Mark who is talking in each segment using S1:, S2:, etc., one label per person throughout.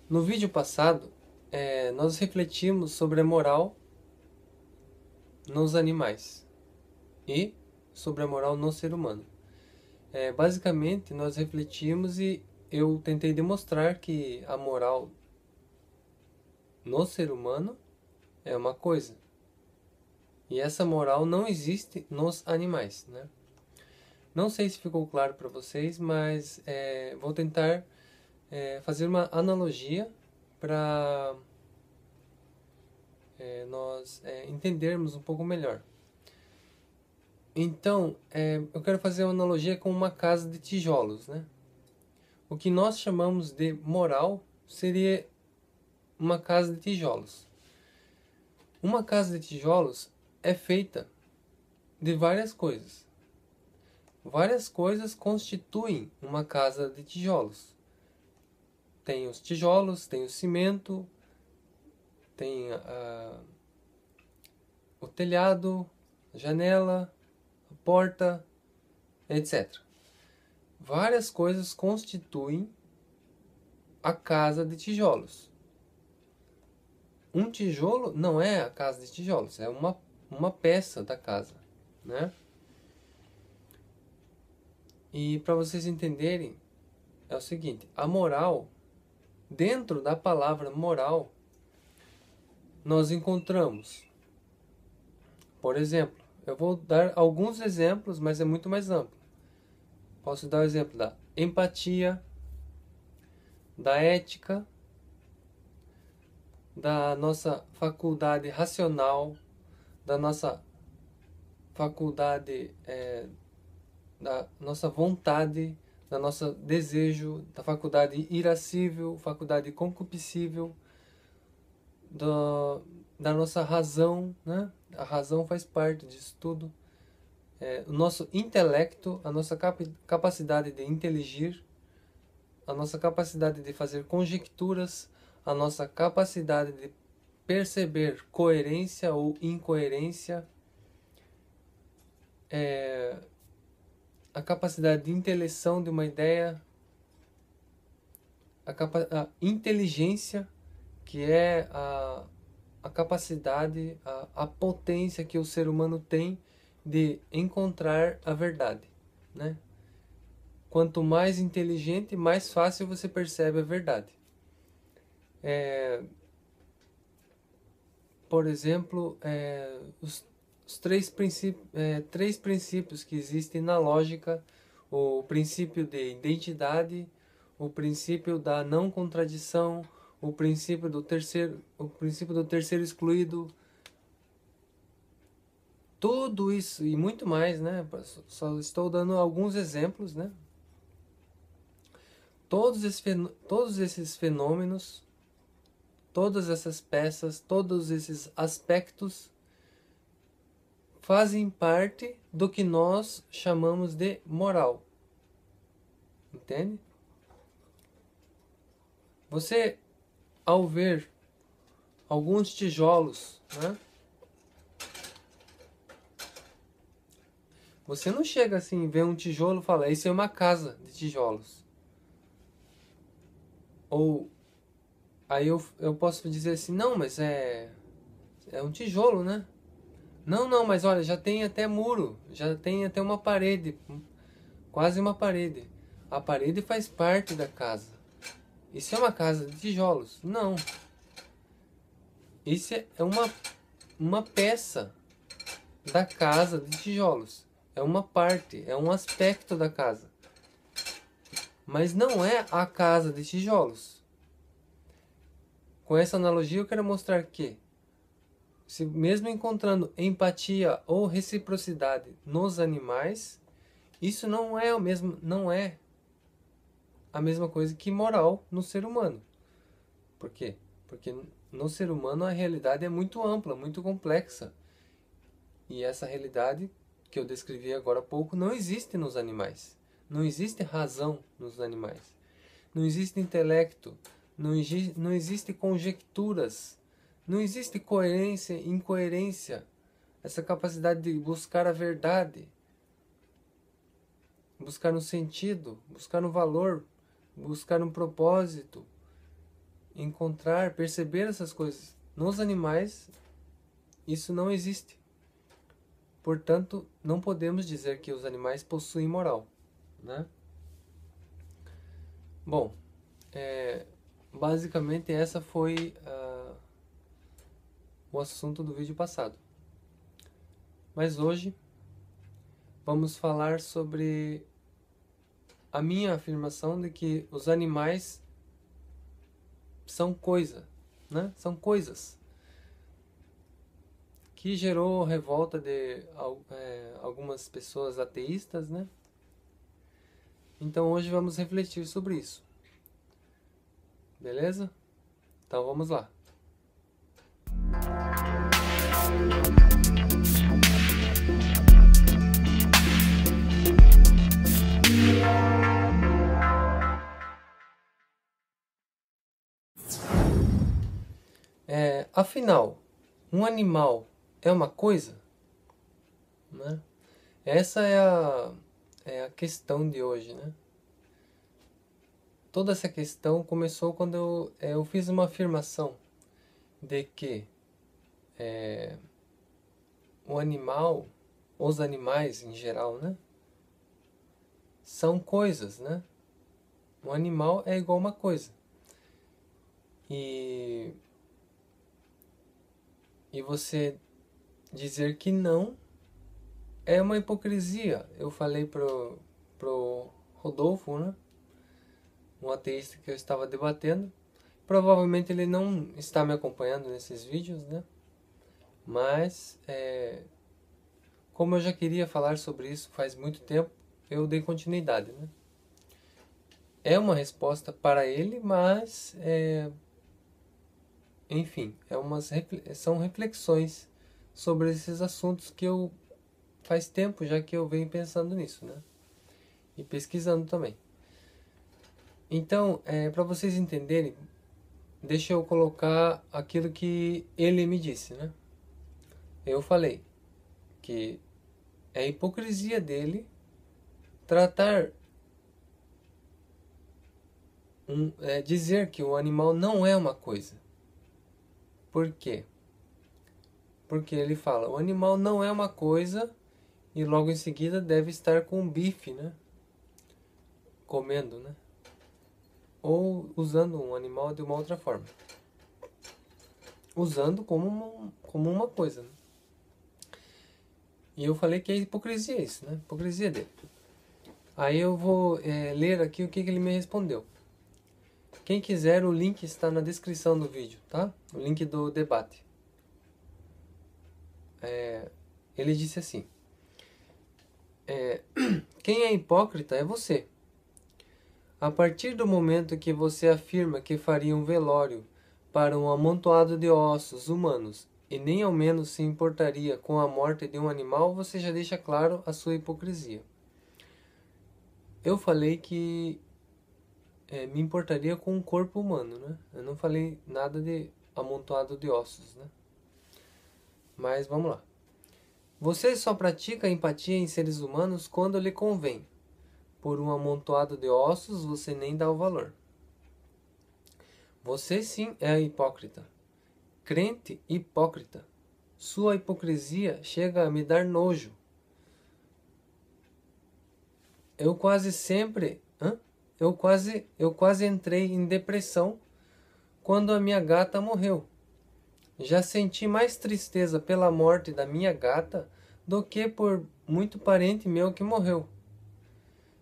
S1: No vídeo passado, nós refletimos sobre a moral nos animais e sobre a moral no ser humano. Basicamente, nós refletimos e eu tentei demonstrar que a moral no ser humano é uma coisa e essa moral não existe nos animais, né? Não sei se ficou claro para vocês, mas vou tentar fazer uma analogia para nós entendermos um pouco melhor. Então, eu quero fazer uma analogia com uma casa de tijolos, né? O que nós chamamos de moral seria uma casa de tijolos. Uma casa de tijolos é feita de várias coisas. Várias coisas constituem uma casa de tijolos. Tem os tijolos, tem o cimento, tem o telhado, a janela, a porta, etc. Várias coisas constituem a casa de tijolos. Um tijolo não é a casa de tijolos, é uma peça da casa, né? E para vocês entenderem, é o seguinte, a moral, dentro da palavra moral, nós encontramos, por exemplo, eu vou dar alguns exemplos, mas é muito mais amplo. Posso dar o exemplo da empatia, da ética, da nossa faculdade racional, da nossa faculdade, da nossa vontade, da nosso desejo, da faculdade irascível, faculdade concupiscível, da nossa razão, né? A razão faz parte disso tudo. O nosso intelecto, a nossa capacidade de inteligir, a nossa capacidade de fazer conjecturas, a nossa capacidade de perceber coerência ou incoerência, a capacidade de inteleção de uma ideia, a inteligência, que é a capacidade, a potência que o ser humano tem de encontrar a verdade, né? Quanto mais inteligente, mais fácil você percebe a verdade. Por exemplo, os três princípios que existem na lógica: o princípio de identidade, o princípio da não contradição, o princípio do terceiro excluído, tudo isso e muito mais, né? Só estou dando alguns exemplos, né? Todos esses fenômenos, todas essas peças, todos esses aspectos fazem parte do que nós chamamos de moral. Entende? Você, ao ver alguns tijolos, né? Você não chega assim, vê um tijolo e fala, isso é uma casa de tijolos. Ou aí eu posso dizer assim, não, mas é um tijolo, né? Não, não, mas olha, já tem até muro, já tem até uma parede, quase uma parede. A parede faz parte da casa. Isso é uma casa de tijolos? Não. Isso é uma peça da casa de tijolos. É uma parte, é um aspecto da casa. Mas não é a casa de tijolos. Com essa analogia eu quero mostrar que, se mesmo encontrando empatia ou reciprocidade nos animais, isso não é a mesma coisa que moral no ser humano. Por quê? Porque no ser humano a realidade é muito ampla, muito complexa. E essa realidade que eu descrevi agora há pouco não existe nos animais. Não existe razão nos animais. Não existe intelecto. Não existe conjecturas. Não existe coerência e incoerência. Essa capacidade de buscar a verdade, buscar um sentido, buscar um valor, buscar um propósito. encontrar, perceber essas coisas. Nos animais, isso não existe. Portanto, não podemos dizer que os animais possuem moral, né? Bom, basicamente essa foi o assunto do vídeo passado. Mas hoje vamos falar sobre a minha afirmação de que os animais são coisa, né? São coisas. Que gerou revolta de algumas pessoas ateístas, né? Então hoje vamos refletir sobre isso. Beleza? Então vamos lá. Afinal, um animal é uma coisa? Né? Essa é a questão de hoje, né? Toda essa questão começou quando eu fiz uma afirmação de que o animal, os animais em geral, né? São coisas, né? Um animal é igual uma coisa. E você dizer que não é uma hipocrisia. Eu falei pro Rodolfo, né? Um ateísta que eu estava debatendo. Provavelmente ele não está me acompanhando nesses vídeos, né? Mas, como eu já queria falar sobre isso faz muito tempo, eu dei continuidade, né? É uma resposta para ele, mas, enfim, são reflexões sobre esses assuntos que eu faz tempo já que eu venho pensando nisso, né? E pesquisando também. Então, para vocês entenderem, deixa eu colocar aquilo que ele me disse, né? Eu falei que é hipocrisia dele tratar dizer que o animal não é uma coisa. Por quê? Porque ele fala, o animal não é uma coisa e logo em seguida deve estar com um bife, né? Comendo, né? Ou usando um animal de uma outra forma. Usando como uma coisa, né? E eu falei que é hipocrisia isso, né? Hipocrisia dele. Aí eu vou ler aqui o que ele me respondeu. Quem quiser, o link está na descrição do vídeo, tá? O link do debate. Ele disse assim: quem é hipócrita é você. A partir do momento que você afirma que faria um velório para um amontoado de ossos humanos e nem ao menos se importaria com a morte de um animal, você já deixa claro a sua hipocrisia. Eu falei que me importaria com um corpo humano, né? Eu não falei nada de amontoado de ossos, né? Mas vamos lá. Você só pratica empatia em seres humanos quando lhe convém. Por um amontoado de ossos, você nem dá o valor. Você sim é hipócrita. Crente hipócrita. Sua hipocrisia chega a me dar nojo. Eu quase entrei em depressão quando a minha gata morreu. Já senti mais tristeza pela morte da minha gata do que por muito parente meu que morreu.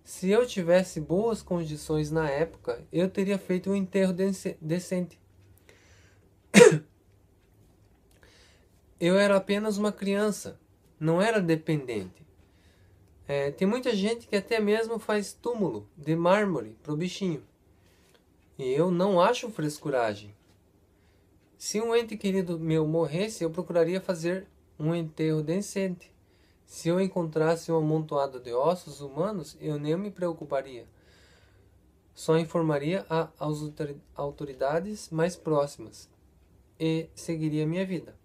S1: Se eu tivesse boas condições na época, eu teria feito um enterro decente. Eu era apenas uma criança, não era dependente. Tem muita gente que até mesmo faz túmulo de mármore pro bichinho. E eu não acho frescuragem. Se um ente querido meu morresse, eu procuraria fazer um enterro decente. Se eu encontrasse um amontoado de ossos humanos, eu nem me preocuparia. Só informaria às autoridades mais próximas e seguiria minha vida.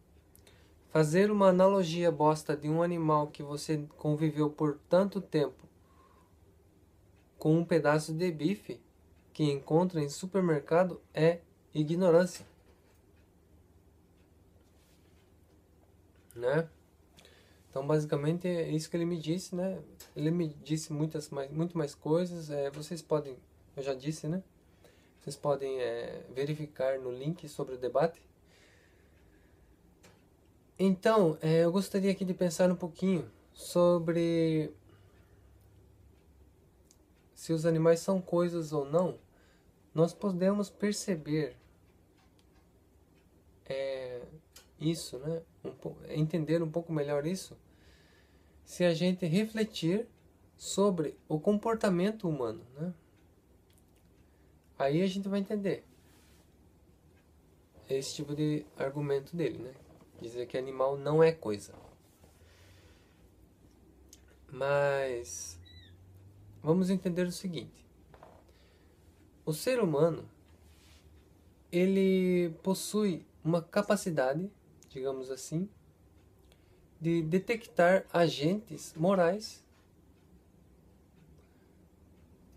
S1: Fazer uma analogia bosta de um animal que você conviveu por tanto tempo com um pedaço de bife que encontra em supermercado é ignorância, né? Então, basicamente, é isso que ele me disse, né? Ele me disse muito mais coisas. Vocês podem, eu já disse, né? Vocês podem verificar no link sobre o debate. Então, eu gostaria aqui de pensar um pouquinho sobre se os animais são coisas ou não. Nós podemos perceber isso, né? Entender um pouco melhor isso, se a gente refletir sobre o comportamento humano, né? Aí a gente vai entender esse tipo de argumento dele, né? Dizer que animal não é coisa. Mas vamos entender o seguinte: o ser humano, ele possui uma capacidade, digamos assim, de detectar agentes morais,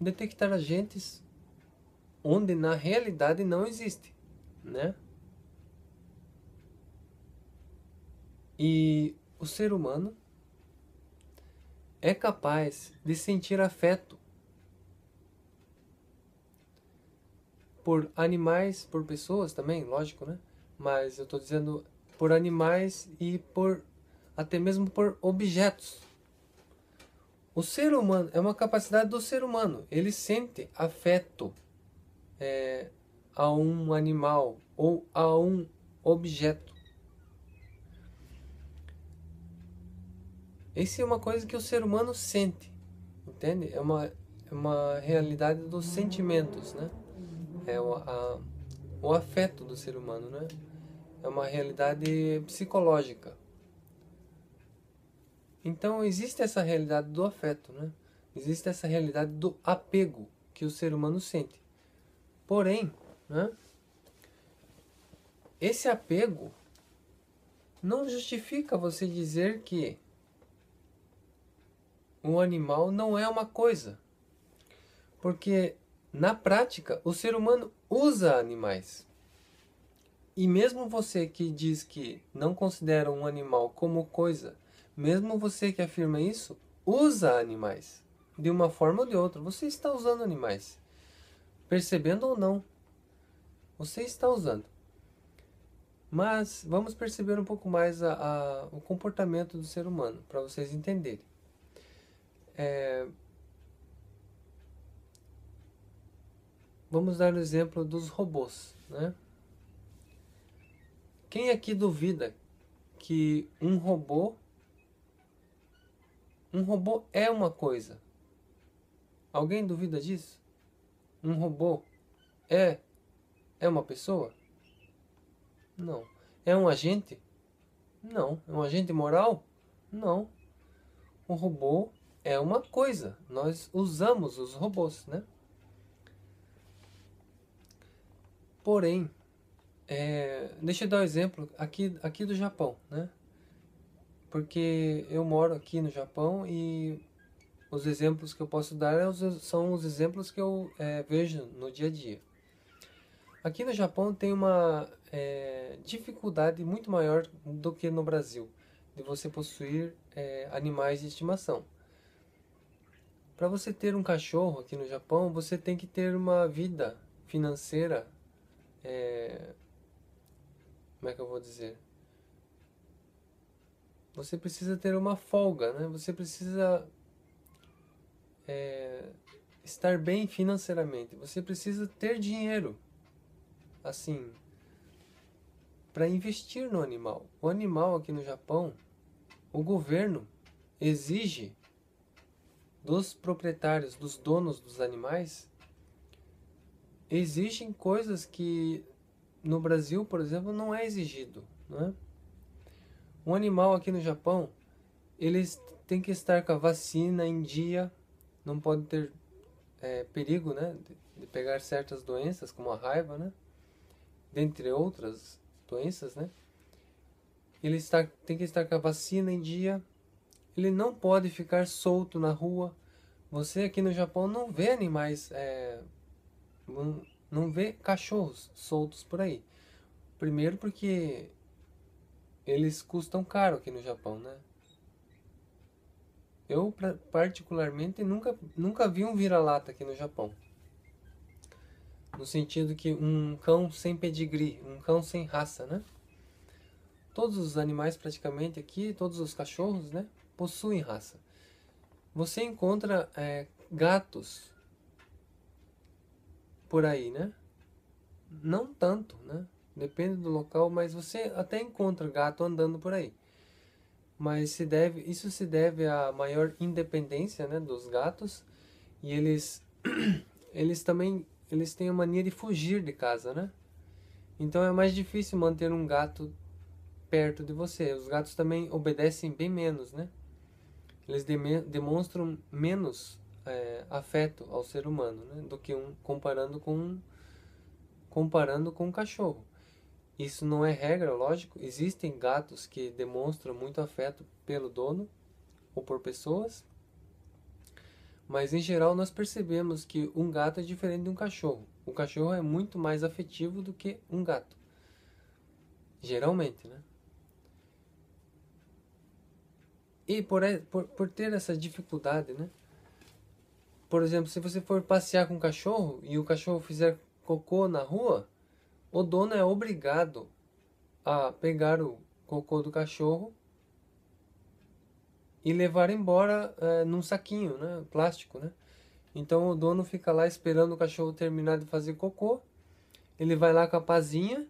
S1: detectar agentes onde na realidade não existe, né? E o ser humano é capaz de sentir afeto por animais, por pessoas também, lógico, né? Mas eu estou dizendo por animais e por até mesmo por objetos. O ser humano é uma capacidade do ser humano. Ele sente afeto a um animal ou a um objeto. Isso é uma coisa que o ser humano sente, entende? É uma realidade dos sentimentos, né? É o afeto do ser humano, né? É uma realidade psicológica. Então existe essa realidade do afeto, né? Existe essa realidade do apego que o ser humano sente. Porém, né, esse apego não justifica você dizer que um animal não é uma coisa. Porque, na prática, o ser humano usa animais. E mesmo você que diz que não considera um animal como coisa, mesmo você que afirma isso, usa animais. De uma forma ou de outra. Você está usando animais. Percebendo ou não. Você está usando. Mas vamos perceber um pouco mais o comportamento do ser humano, para vocês entenderem. Vamos dar o exemplo dos robôs, né? Quem aqui duvida que um robô é uma coisa? Alguém duvida disso? Um robô é uma pessoa? Não. É um agente? Não. É um agente moral? Não. O robô é uma coisa. Nós usamos os robôs, né? Porém, deixa eu dar um exemplo aqui do Japão, né? Porque eu moro aqui no Japão e os exemplos que eu posso dar são os exemplos que eu vejo no dia a dia. Aqui no Japão tem uma dificuldade muito maior do que no Brasil de você possuir animais de estimação. Para você ter um cachorro aqui no Japão, você tem que ter uma vida financeira, como é que eu vou dizer? Você precisa ter uma folga, né? Você precisa estar bem financeiramente. Você precisa ter dinheiro, assim, para investir no animal. O animal aqui no Japão, o governo exige dos proprietários, dos donos dos animais, exigem coisas que no Brasil, por exemplo, não é exigido, né? Um animal aqui no Japão, eles têm que estar com a vacina em dia, não pode ter perigo, né, de pegar certas doenças, como a raiva, né? Dentre outras doenças, né? Ele tem que estar com a vacina em dia. Ele não pode ficar solto na rua. Você aqui no Japão não vê animais não vê cachorros soltos por aí. Primeiro porque eles custam caro aqui no Japão, né? Eu particularmente nunca vi um vira-lata aqui no Japão. No sentido que um cão sem pedigree, um cão sem raça, né? Todos os animais praticamente aqui, todos os cachorros, né, possuem raça. Você encontra gatos por aí, né? Não tanto, né? Depende do local, mas você até encontra gato andando por aí. Mas isso se deve à maior independência, né, dos gatos, e eles têm a mania de fugir de casa, né? Então é mais difícil manter um gato perto de você. Os gatos também obedecem bem menos, né? Eles demonstram menos afeto ao ser humano, né, do que comparando com um cachorro. Isso não é regra, lógico. Existem gatos que demonstram muito afeto pelo dono ou por pessoas, mas em geral nós percebemos que um gato é diferente de um cachorro. O cachorro é muito mais afetivo do que um gato, geralmente, né? E por ter essa dificuldade, né? Por exemplo, se você for passear com um cachorro e o cachorro fizer cocô na rua, o dono é obrigado a pegar o cocô do cachorro e levar embora num saquinho, né, plástico, né? Então o dono fica lá esperando o cachorro terminar de fazer cocô. Ele vai lá com a pazinha,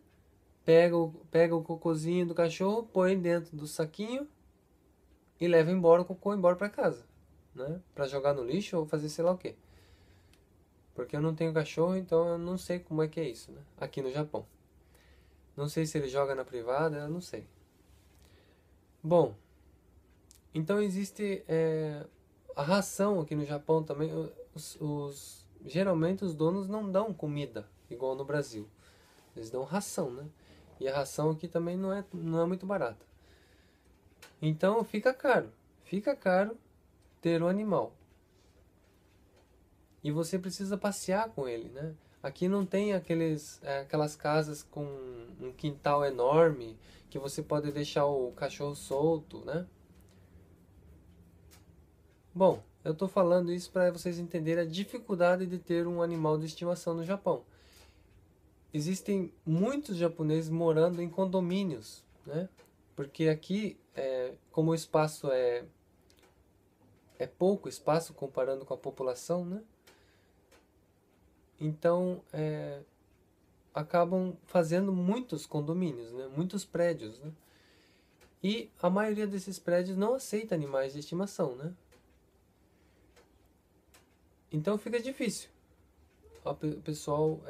S1: pega o cocôzinho do cachorro, põe dentro do saquinho e leva embora o cocô embora para casa, né? Para jogar no lixo ou fazer sei lá o quê. Porque eu não tenho cachorro, então eu não sei como é que é isso, né? Aqui no Japão. Não sei se ele joga na privada, eu não sei. Bom, então existe a ração aqui no Japão também. Geralmente os donos não dão comida, igual no Brasil. Eles dão ração, né? E a ração aqui também não é muito barata. Então fica caro. Fica caro ter um animal. E você precisa passear com ele, né? Aqui não tem aquelas casas com um quintal enorme que você pode deixar o cachorro solto, né? Bom, eu estou falando isso para vocês entenderem a dificuldade de ter um animal de estimação no Japão. Existem muitos japoneses morando em condomínios, né? Porque aqui, como o espaço é pouco espaço comparando com a população, né? Então, acabam fazendo muitos condomínios, né? Muitos prédios, né? E a maioria desses prédios não aceita animais de estimação, né? Então fica difícil o pessoal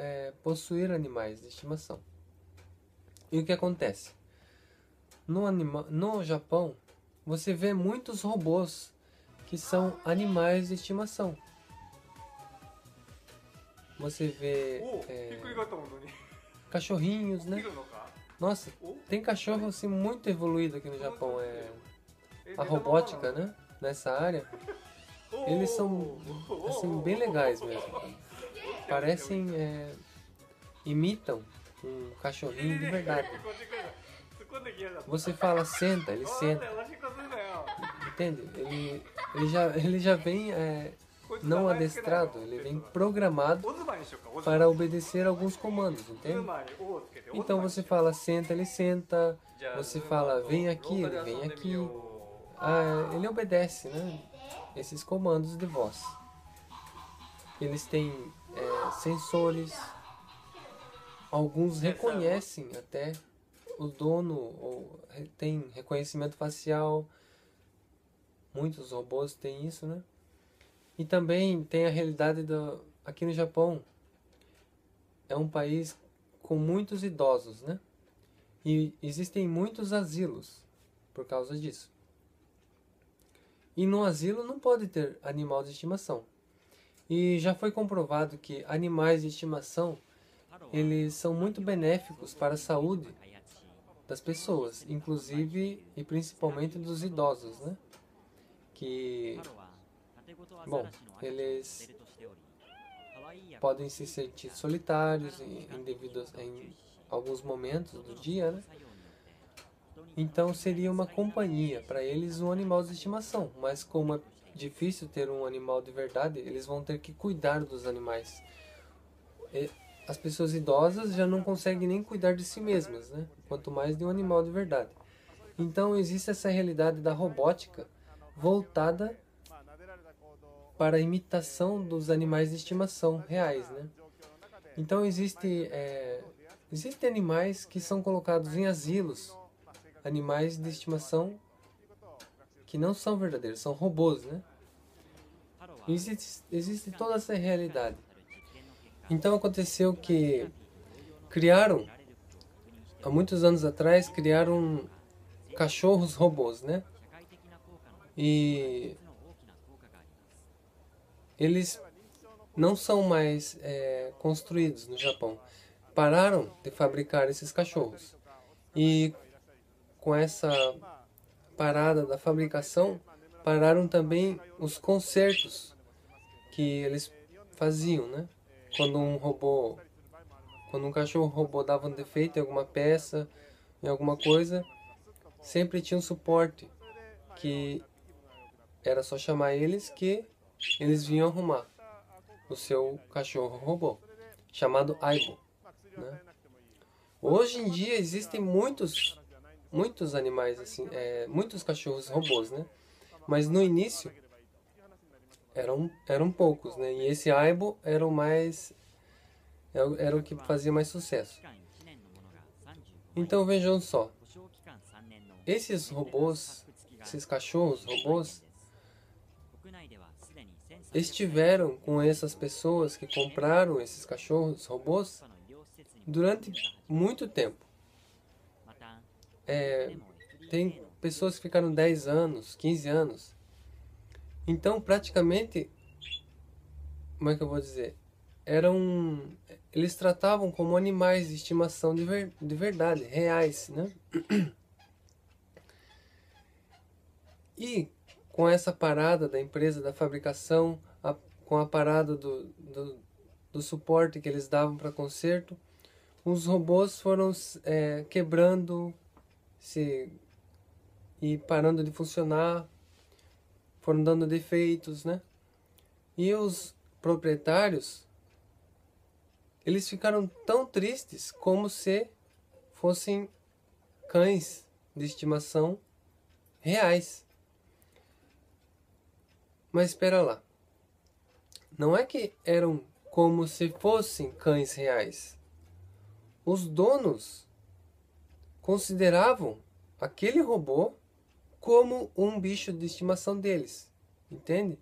S1: possuir animais de estimação. E o que acontece? No Japão, você vê muitos robôs que são animais de estimação. Você vê cachorrinhos, né? Nossa, tem cachorro assim muito evoluído aqui no Japão. A robótica, né? Nessa área, eles são assim bem legais mesmo. Parecem, imitam um cachorrinho de verdade. Você fala senta, ele senta. Entende? Ele já vem não adestrado, ele vem programado para obedecer alguns comandos, entende? Então você fala senta, ele senta. Você fala vem aqui, ele vem aqui. Ele obedece, né? Esses comandos de voz. Eles têm sensores. Alguns reconhecem até o dono, ou tem reconhecimento facial. Muitos robôs têm isso, né? E também tem a realidade aqui no Japão. É um país com muitos idosos, né? E existem muitos asilos por causa disso. E no asilo não pode ter animal de estimação. E já foi comprovado que animais de estimação, eles são muito benéficos para a saúde das pessoas, inclusive e principalmente dos idosos, né? Que, bom, podem se sentir solitários em alguns momentos do dia, né? Então seria uma companhia para eles, um animal de estimação. Mas como é difícil ter um animal de verdade, eles vão ter que cuidar dos animais. As pessoas idosas já não conseguem nem cuidar de si mesmas, né? Quanto mais de um animal de verdade. Então existe essa realidade da robótica voltada para a imitação dos animais de estimação reais, né? Então existem animais que são colocados em asilos, animais de estimação que não são verdadeiros, são robôs, né? Existe toda essa realidade. Então aconteceu que há muitos anos atrás, criaram cachorros robôs, né? E eles não são mais construídos no Japão. Pararam de fabricar esses cachorros. E com essa parada da fabricação, pararam também os consertos que eles faziam, né? Quando um cachorro robô dava um defeito em alguma peça, em alguma coisa, sempre tinha um suporte que era só chamar eles que eles vinham arrumar o seu cachorro robô, chamado Aibo, né? Hoje em dia existem muitos animais assim, muitos cachorros robôs, né? Mas no início eram poucos, né? E esse Aibo era o que fazia mais sucesso. Então vejam só, esses robôs, esses cachorros robôs, estiveram com essas pessoas que compraram esses cachorros robôs durante muito tempo. Tem pessoas que ficaram 10 anos, 15 anos. Então, praticamente, como é que eu vou dizer? Eles tratavam como animais de estimação de verdade, reais, né? E com essa parada da empresa, da fabricação, com a parada do suporte que eles davam para conserto, os robôs foram quebrando e parando de funcionar, foram dando defeitos, né? E os proprietários, eles ficaram tão tristes como se fossem cães de estimação reais. Mas espera lá, não é que eram como se fossem cães reais. Os donos consideravam aquele robô como um bicho de estimação deles, entende?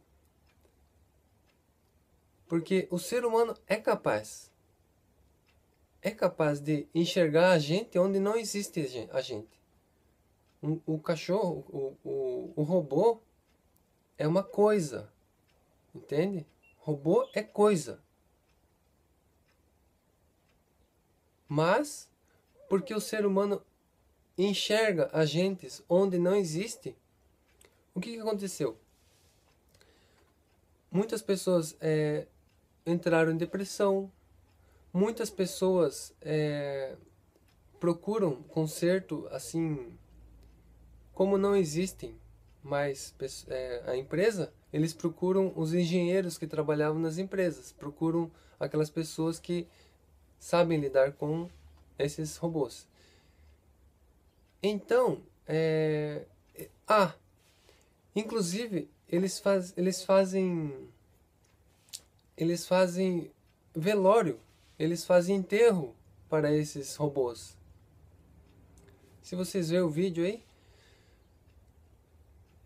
S1: Porque o ser humano é capaz de enxergar a gente onde não existe a gente. O cachorro, o robô é uma coisa, entende? Robô é coisa. Mas, porque o ser humano enxerga agentes onde não existe, o que aconteceu? Muitas pessoas entraram em depressão, muitas pessoas procuram conserto assim, como não existem mais a empresa, eles procuram os engenheiros que trabalhavam nas empresas, procuram aquelas pessoas que sabem lidar com esses robôs. Então, inclusive, eles fazem velório, eles fazem enterro para esses robôs. Se vocês verem o vídeo aí,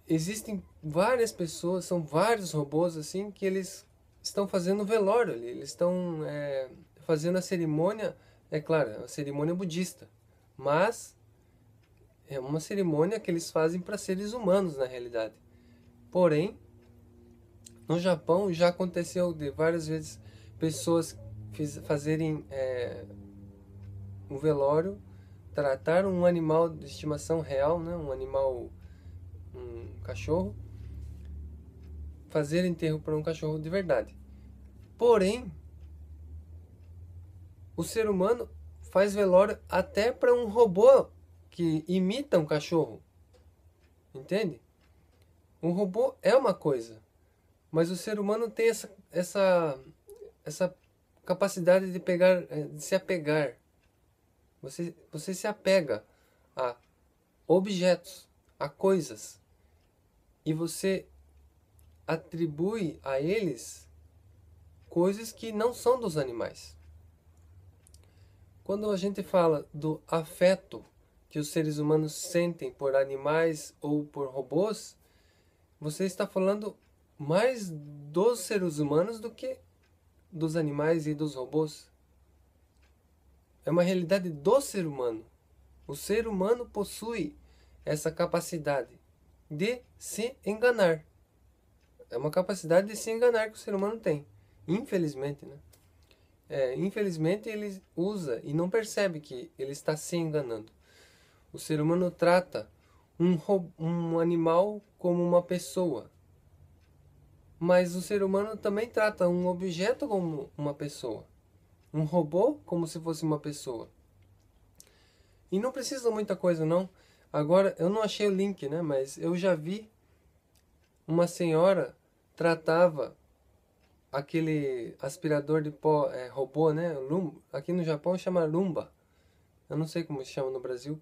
S1: existem várias pessoas, são vários robôs assim, que eles estão fazendo velório ali, eles estão fazendo a cerimônia, é claro, a cerimônia budista, mas é uma cerimônia que eles fazem para seres humanos na realidade. Porém, no Japão já aconteceu de várias vezes pessoas fazerem um velório, tratar um animal de estimação real, né, um cachorro, fazer enterro para um cachorro de verdade. Porém, o ser humano faz velório até para um robô que imita um cachorro. Entende? Um robô é uma coisa, mas o ser humano tem essa capacidade de pegar, de se apegar. Você se apega a objetos, a coisas, e você atribui a eles coisas que não são dos animais. Quando a gente fala do afeto que os seres humanos sentem por animais ou por robôs, você está falando mais dos seres humanos do que dos animais e dos robôs. É uma realidade do ser humano. O ser humano possui essa capacidade de se enganar. É uma capacidade de se enganar que o ser humano tem. Infelizmente, né? Infelizmente ele usa e não percebe que ele está se enganando. O ser humano trata um animal como uma pessoa. Mas o ser humano também trata um objeto como uma pessoa. Um robô como se fosse uma pessoa. E não precisa muita coisa não. Agora, eu não achei o link, né? Mas eu já vi uma senhora tratava aquele aspirador de pó robô, né? Aqui no Japão chama Roomba. Eu não sei como se chama no Brasil.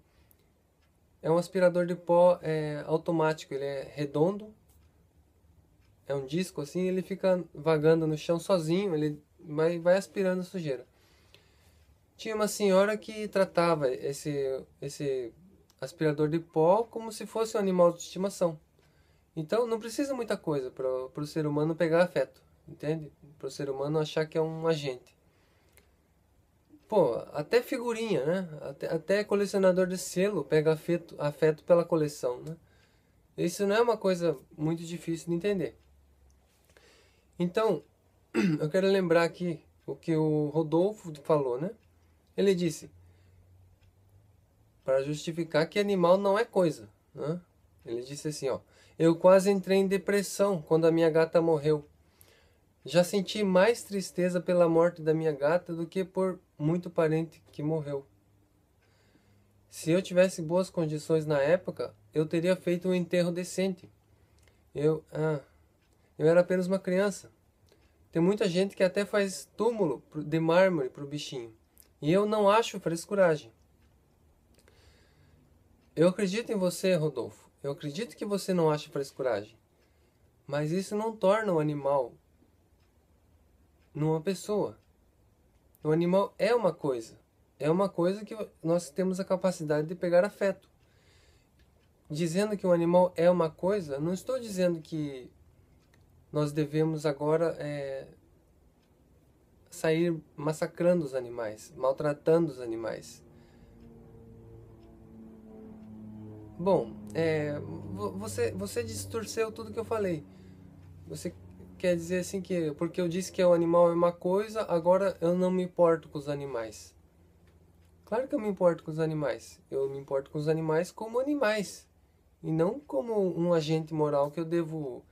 S1: É um aspirador de pó automático. Ele é redondo. É um disco assim. Ele fica vagando no chão sozinho. Ele vai aspirando sujeira. Tinha uma senhora que tratava esse aspirador de pó como se fosse um animal de estimação. Então não precisa muita coisa para o ser humano pegar afeto, entende? Para o ser humano achar que é um agente. Pô, até figurinha, né? Até colecionador de selo pega afeto pela coleção, né? Isso não é uma coisa muito difícil de entender. Então, eu quero lembrar aqui o que o Rodolfo falou, né? Ele disse, para justificar que animal não é coisa, né? Ele disse assim, ó: eu quase entrei em depressão quando a minha gata morreu. Já senti mais tristeza pela morte da minha gata do que por muito parente que morreu. Se eu tivesse boas condições na época, eu teria feito um enterro decente. Eu era apenas uma criança. Tem muita gente que até faz túmulo de mármore pro bichinho. E eu não acho frescuragem. Eu acredito em você, Rodolfo. Eu acredito que você não acha frescuragem. Mas isso não torna o animal numa pessoa. O animal é uma coisa. É uma coisa que nós temos a capacidade de pegar afeto. Dizendo que o animal é uma coisa, não estou dizendo que nós devemos agora sair massacrando os animais, maltratando os animais. Bom, você distorceu tudo que eu falei. Você quer dizer assim que porque eu disse que o animal é uma coisa, agora eu não me importo com os animais. Claro que eu me importo com os animais. Eu me importo com os animais como animais. E não como um agente moral que eu devo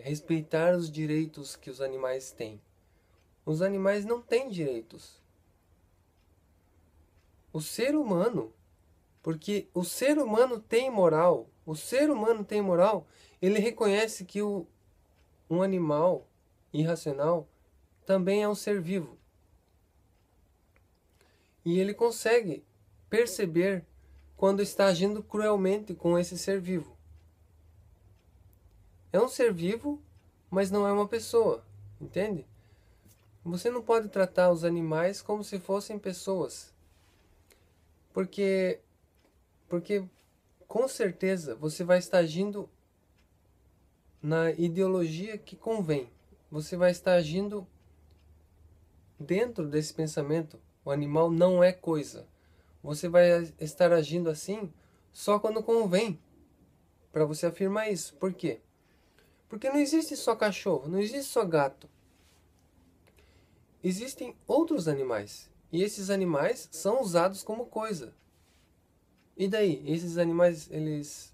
S1: respeitar os direitos que os animais têm. Os animais não têm direitos. O ser humano, porque o ser humano tem moral, o ser humano tem moral, ele reconhece que um animal irracional também é um ser vivo. E ele consegue perceber quando está agindo cruelmente com esse ser vivo. É um ser vivo, mas não é uma pessoa, entende? Você não pode tratar os animais como se fossem pessoas. Porque com certeza você vai estar agindo na ideologia que convém. Você vai estar agindo dentro desse pensamento. O animal não é coisa. Você vai estar agindo assim só quando convém para você afirmar isso. Por quê? Porque não existe só cachorro, não existe só gato. Existem outros animais. E esses animais são usados como coisa. E daí? Esses animais, eles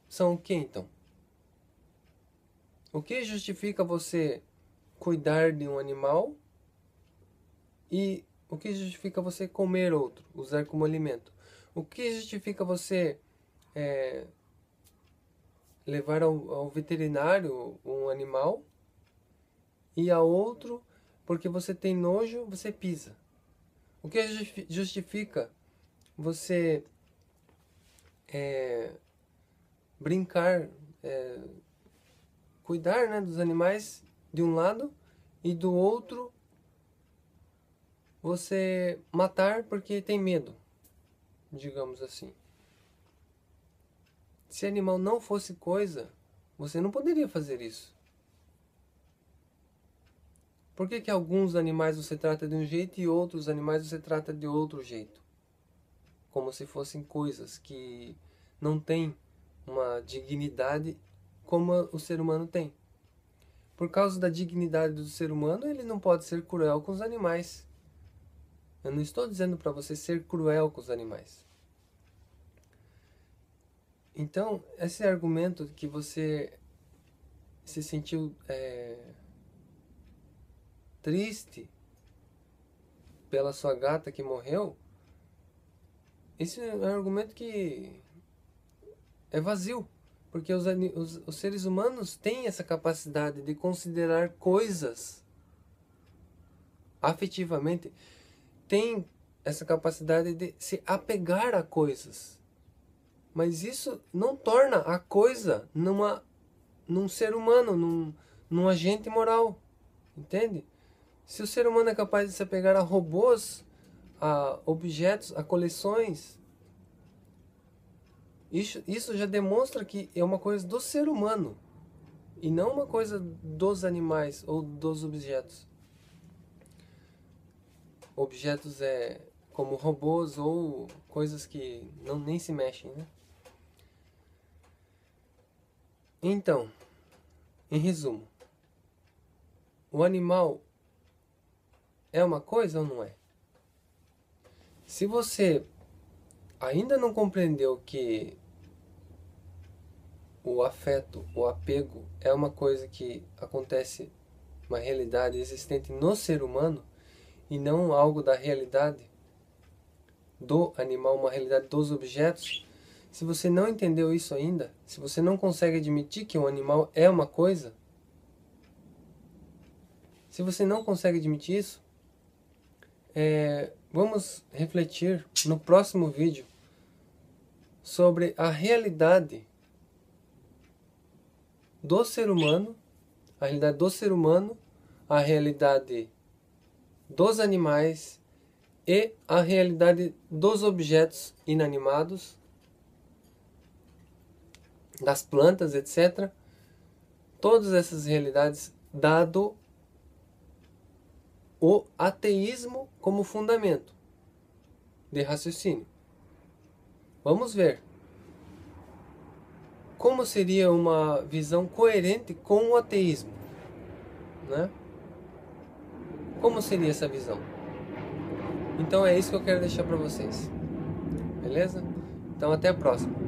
S1: são o que então? O que justifica você cuidar de um animal e o que justifica você comer outro, usar como alimento? O que justifica você levar ao veterinário um animal e a outro, porque você tem nojo, você pisa? O que justifica você brincar, cuidar, né, dos animais de um lado e do outro você matar porque tem medo, digamos assim? Se animal não fosse coisa, você não poderia fazer isso. Por que alguns animais você trata de um jeito e outros animais você trata de outro jeito? Como se fossem coisas que não têm uma dignidade como o ser humano tem. Por causa da dignidade do ser humano, ele não pode ser cruel com os animais. Eu não estou dizendo para você ser cruel com os animais. Então, esse argumento que você se sentiu triste pela sua gata que morreu, esse é um argumento que é vazio. Porque os seres humanos têm essa capacidade de considerar coisas afetivamente, têm essa capacidade de se apegar a coisas. Mas isso não torna a coisa num ser humano, num agente moral. Entende? Se o ser humano é capaz de se apegar a robôs, a objetos, a coleções, isso já demonstra que é uma coisa do ser humano e não uma coisa dos animais ou dos objetos. Objetos como robôs ou coisas que nem se mexem, né? Então, em resumo, o animal é uma coisa ou não é? Se você ainda não compreendeu que o afeto, o apego é uma coisa que acontece, uma realidade existente no ser humano e não algo da realidade do animal, uma realidade dos objetos, se você não entendeu isso ainda, se você não consegue admitir que um animal é uma coisa, se você não consegue admitir isso, vamos refletir no próximo vídeo sobre a realidade do ser humano, a realidade do ser humano, a realidade dos animais e a realidade dos objetos inanimados, das plantas, etc. Todas essas realidades, dado o ateísmo como fundamento de raciocínio. Vamos ver como seria uma visão coerente com o ateísmo, né? Como seria essa visão? Então é isso que eu quero deixar para vocês. Beleza? Então até a próxima.